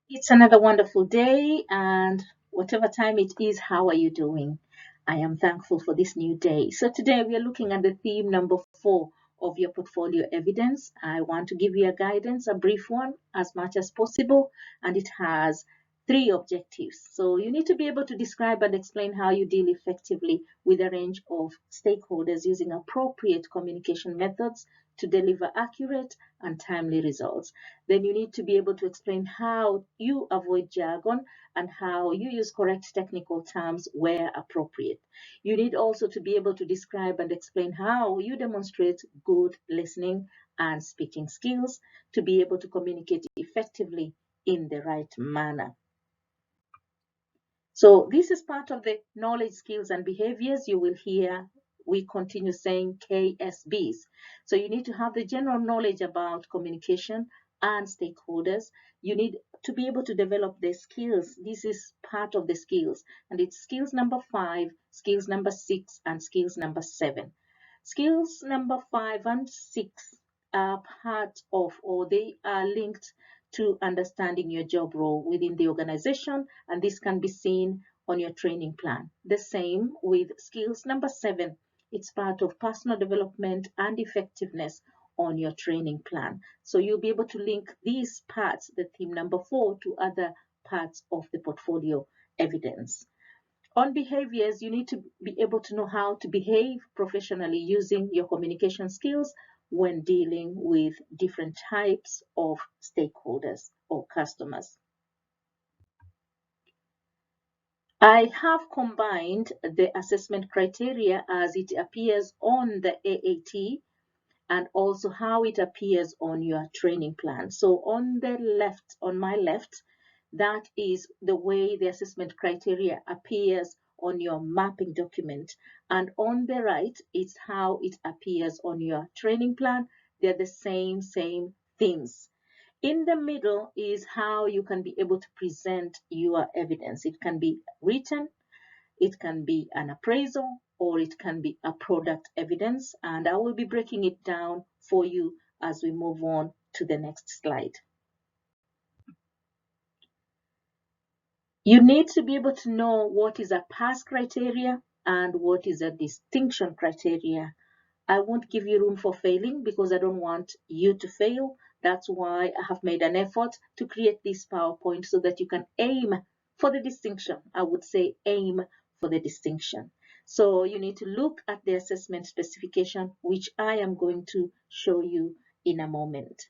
It's another wonderful day, and whatever time it is, how are you doing? I am thankful for this new day. So, today we are looking at the theme number 4 of your portfolio evidence. I want to give you a guidance, a brief one, as much as possible, and it has three objectives. So, you need to be able to describe and explain how you deal effectively with a range of stakeholders using appropriate communication methods to deliver accurate and timely results. Then you need to be able to explain how you avoid jargon and how you use correct technical terms where appropriate. You need also to be able to describe and explain how you demonstrate good listening and speaking skills to be able to communicate effectively in the right manner. So this is part of the knowledge, skills, and behaviors. You will hear we continue saying KSBs. So you need to have the general knowledge about communication and stakeholders. You need to be able to develop the skills. This is part of the skills, and it's skills number 5, skills number 6, and skills number 7. Skills number 5 and 6 are part of, or they are linked to understanding your job role within the organization, and this can be seen on your training plan. The same with skills number 7. It's part of personal development and effectiveness on your training plan. So you'll be able to link these parts, the theme number 4, to other parts of the portfolio evidence. On behaviors, you need to be able to know how to behave professionally using your communication skills when dealing with different types of stakeholders or customers. I have combined the assessment criteria as it appears on the AAT and also how it appears on your training plan. So on the left, on my left, that is the way the assessment criteria appears on your mapping document. And on the right, it's how it appears on your training plan. They're the same themes. In the middle is how you can be able to present your evidence. It can be written, it can be an appraisal, or it can be a product evidence. And I will be breaking it down for you as we move on to the next slide. You need to be able to know what is a pass criteria and what is a distinction criteria. I won't give you room for failing because I don't want you to fail. That's why I have made an effort to create this PowerPoint so that you can aim for the distinction. I would say aim for the distinction. So you need to look at the assessment specification, which I am going to show you in a moment.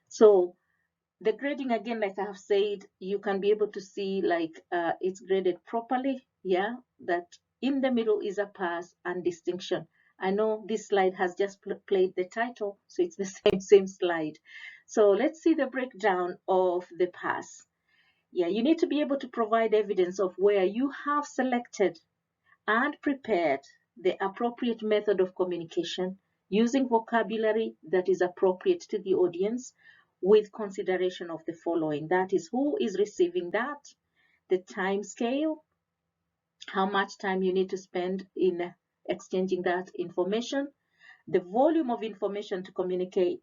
So the grading, again, like I have said, you can be able to see like it's graded properly. Yeah, that in the middle is a pass and distinction. I know this slide has just played the title, so it's the same slide. So let's see the breakdown of the pass. Yeah, you need to be able to provide evidence of where you have selected and prepared the appropriate method of communication using vocabulary that is appropriate to the audience with consideration of the following. That is, who is receiving that, the time scale, how much time you need to spend in exchanging that information, the volume of information to communicate,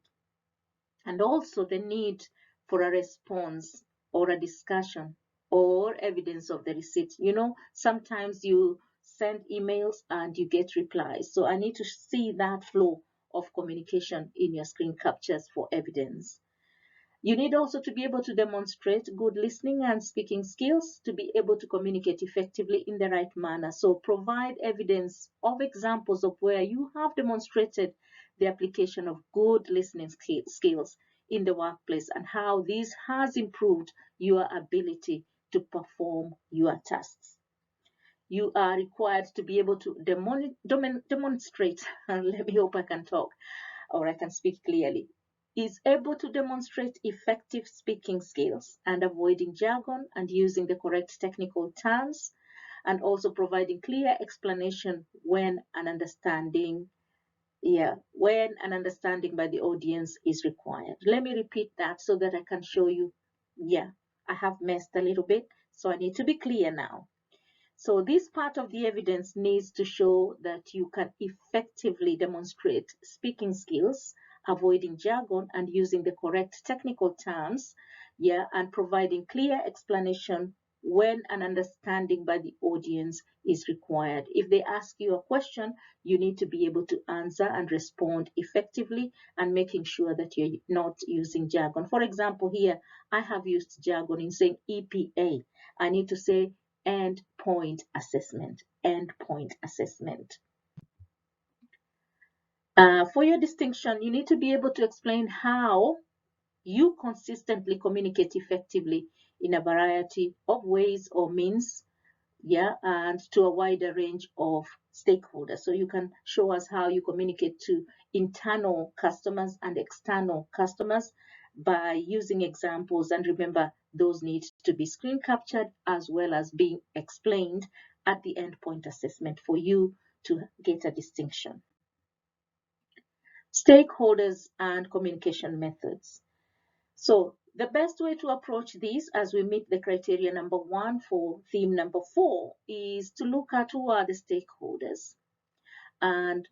and also the need for a response or a discussion or evidence of the receipt. You know, sometimes you send emails and you get replies. So I need to see that flow of communication in your screen captures for evidence. You need also to be able to demonstrate good listening and speaking skills to be able to communicate effectively in the right manner. So provide evidence of examples of where you have demonstrated the application of good listening skills in the workplace and how this has improved your ability to perform your tasks. You are required to be able to demonstrate, let me hope I can talk or I can speak clearly, is able to demonstrate effective speaking skills and avoiding jargon and using the correct technical terms, and also providing clear explanation when an understanding by the audience is required. Let me repeat that so that I can show you. I have messed a little bit, so I need to be clear now. So this part of the evidence needs to show that you can effectively demonstrate speaking skills avoiding jargon and using the correct technical terms, yeah, and providing clear explanation when an understanding by the audience is required. If they ask you a question, you need to be able to answer and respond effectively, and making sure that you're not using jargon. For example, here I have used jargon in saying EPA. I need to say endpoint assessment, endpoint assessment. For your distinction, you need to be able to explain how you consistently communicate effectively in a variety of ways or means, yeah, and to a wider range of stakeholders. So you can show us how you communicate to internal customers and external customers by using examples. And remember, those need to be screen captured as well as being explained at the endpoint assessment for you to get a distinction. Stakeholders and communication methods. So the best way to approach this as we meet the criteria number 1 for theme number 4 is to look at who are the stakeholders and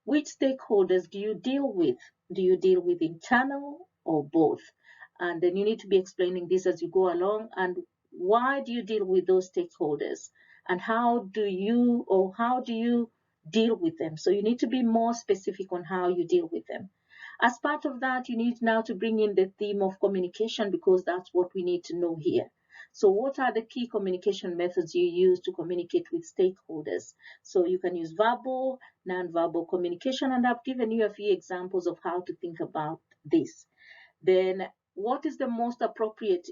which stakeholders do you deal with? Do you deal with internal or both? And then you need to be explaining this as you go along, and why do you deal with those stakeholders? And how do you deal with them? So you need to be more specific on how you deal with them. As part of that, you need now to bring in the theme of communication, because that's what we need to know here. So what are the key communication methods you use to communicate with stakeholders? So you can use verbal, non-verbal communication, and I've given you a few examples of how to think about this. Then what is the most appropriate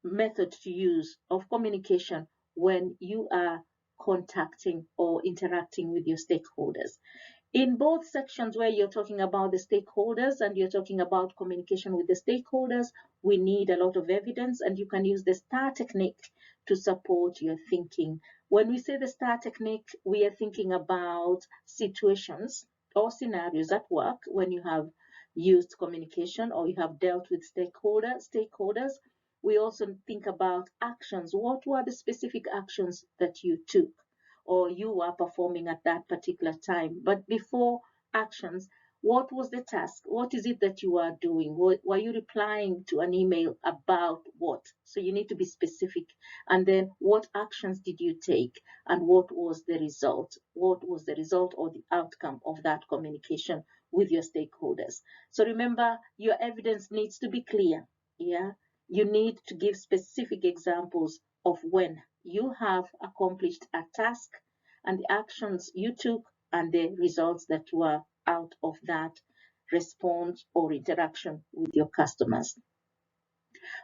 method to use of communication when you are contacting or interacting with your stakeholders? In both sections where you're talking about the stakeholders and you're talking about communication with the stakeholders, we need a lot of evidence, and you can use the STAR technique to support your thinking. When we say the STAR technique, we are thinking about situations or scenarios at work when you have used communication or you have dealt with stakeholders. We also think about actions. What were the specific actions that you took or you are performing at that particular time? But before actions, what was the task? What is it that you are doing? Were you replying to an email about what? So you need to be specific. And then what actions did you take? And what was the result? What was the result or the outcome of that communication with your stakeholders? So remember, your evidence needs to be clear. Yeah, you need to give specific examples of when you have accomplished a task and the actions you took and the results that were out of that response or interaction with your customers.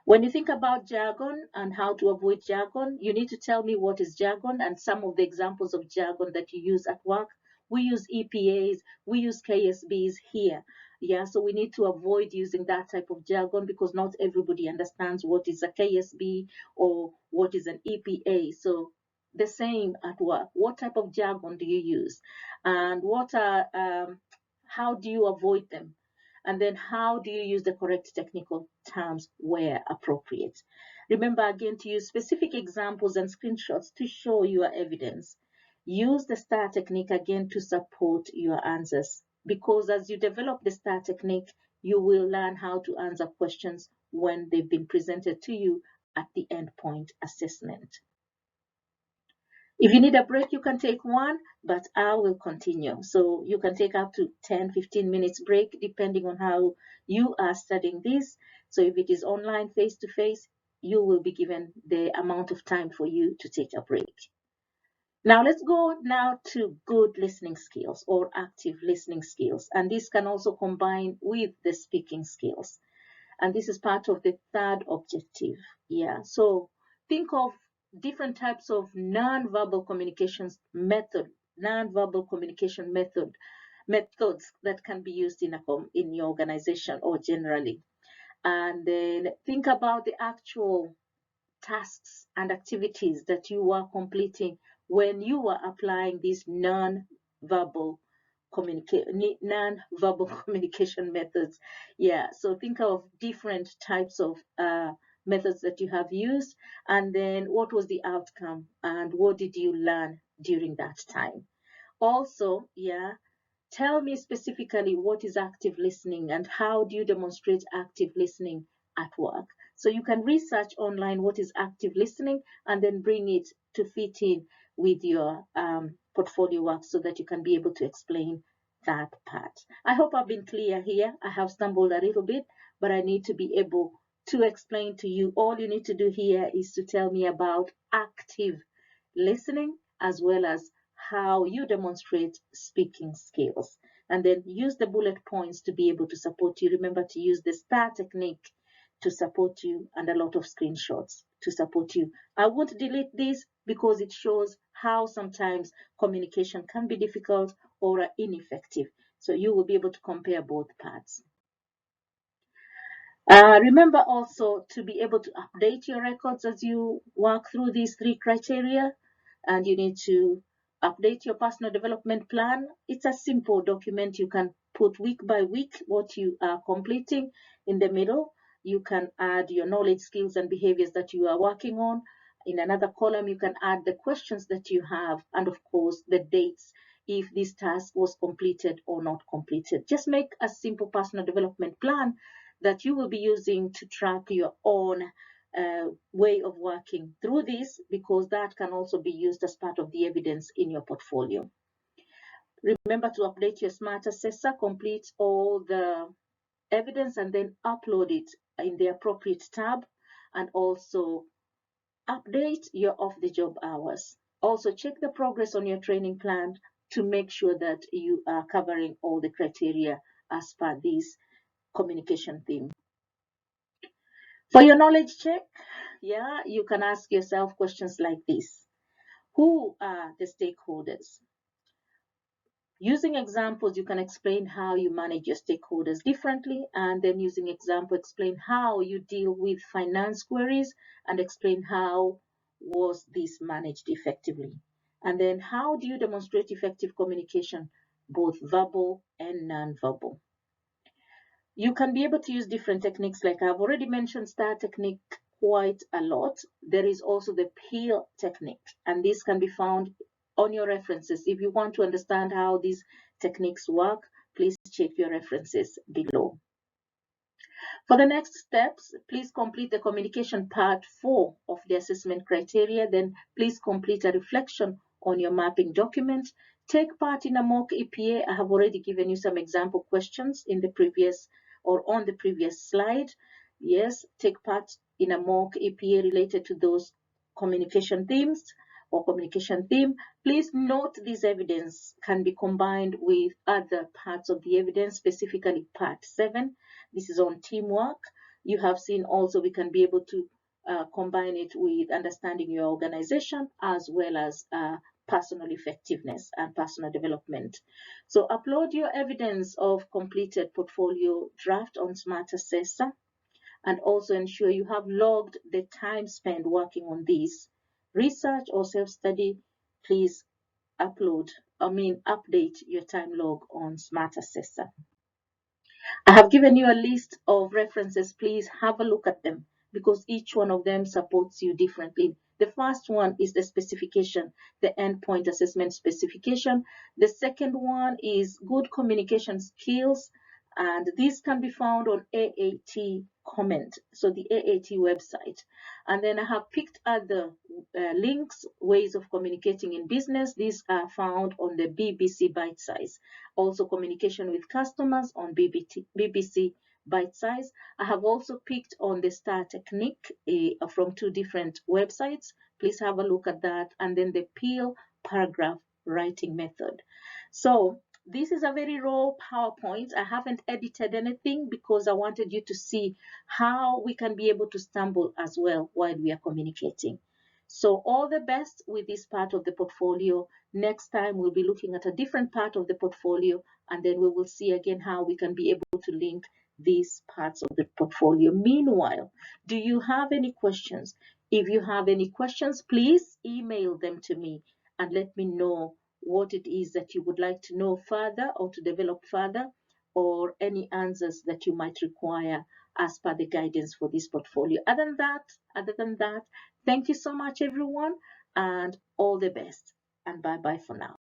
When you think about jargon and how to avoid jargon, you need to tell me what is jargon and some of the examples of jargon that you use at work. We use EPAs, we use KSBs here. Yeah, so we need to avoid using that type of jargon because not everybody understands what is a KSB or what is an EPA. So the same at work. What type of jargon do you use? And how do you avoid them? And then how do you use the correct technical terms where appropriate? Remember again to use specific examples and screenshots to show your evidence. Use the STAR technique again to support your answers, because as you develop the STAR technique, you will learn how to answer questions when they've been presented to you at the endpoint assessment. If you need a break, you can take one, but I will continue. So you can take up to 10-15 minutes break depending on how you are studying this. So if it is online face-to-face, you will be given the amount of time for you to take a break. Now let's go now to good listening skills or active listening skills. And this can also combine with the speaking skills. And this is part of the third objective. Yeah, so think of different types of non-verbal communications non-verbal communication methods that can be used in your organization or generally. And then think about the actual tasks and activities that you are completing when you are applying these non-verbal communication methods. Yeah, so think of different types of methods that you have used, and then what was the outcome and what did you learn during that time. Also, yeah, tell me specifically what is active listening and how do you demonstrate active listening at work. So you can research online what is active listening and then bring it to fit in with your portfolio work so that you can be able to explain that part. I hope I've been clear here. I have stumbled a little bit, but I need to be able to explain to you. All you need to do here is to tell me about active listening as well as how you demonstrate speaking skills. And then use the bullet points to be able to support you. Remember to use the STAR technique to support you and a lot of screenshots to support you. I won't delete this because it shows how sometimes communication can be difficult or ineffective. So you will be able to compare both parts. Remember also to be able to update your records as you work through these 3 criteria, and you need to update your personal development plan. It's a simple document. You can put week by week what you are completing. In the middle, you can add your knowledge, skills, and behaviors that you are working on. In another column, you can add the questions that you have, and of course, the dates if this task was completed or not completed. Just make a simple personal development plan that you will be using to track your own way of working through this, because that can also be used as part of the evidence in your portfolio. Remember to update your SMART assessor, complete all the evidence and then upload it in the appropriate tab, and also update your off-the-job hours. Also check the progress on your training plan to make sure that you are covering all the criteria as per this communication theme. For your knowledge check, you can ask yourself questions like this. Who are the stakeholders? Using examples, you can explain how you manage your stakeholders differently, and then using example, explain how you deal with finance queries and explain how was this managed effectively. And then how do you demonstrate effective communication, both verbal and non-verbal? You can be able to use different techniques, like I've already mentioned STAR technique quite a lot. There is also the PEEL technique, and this can be found on your references. If you want to understand how these techniques work, please check your references below. For the next steps, please complete the communication part 4 of the assessment criteria. Then please complete a reflection on your mapping document. Take part in a mock EPA. I have already given you some example questions in the previous or on the previous slide. Yes, take part in a mock EPA related to those communication themes or communication theme. Please note this evidence can be combined with other parts of the evidence, specifically part 7. This is on teamwork. You have seen also we can be able to combine it with understanding your organization as well as personal effectiveness and personal development. So upload your evidence of completed portfolio draft on Smart Assessor, and also ensure you have logged the time spent working on this. Research or self-study, please update your time log on Smart Assessor. I have given you a list of references. Please have a look at them because each one of them supports you differently. The first one is the specification, the endpoint assessment specification. The second one is good communication skills, and these can be found on AAT comment, so the AAT website. And then I have picked other links, ways of communicating in business. These are found on the BBC Bite Size. Also communication with customers on BBC Bite Size. I have also picked on the STAR technique from 2 different websites. Please have a look at that. And then the PEEL paragraph writing method. So this is a very raw PowerPoint. I haven't edited anything because I wanted you to see how we can be able to stumble as well while we are communicating. So all the best with this part of the portfolio. Next time we'll be looking at a different part of the portfolio, and then we will see again how we can be able to link these parts of the portfolio. Meanwhile, do you have any questions? If you have any questions, please email them to me and let me know what it is that you would like to know further or to develop further, or any answers that you might require as per the guidance for this portfolio. Other than that, thank you so much, everyone, and all the best. And bye-bye for now.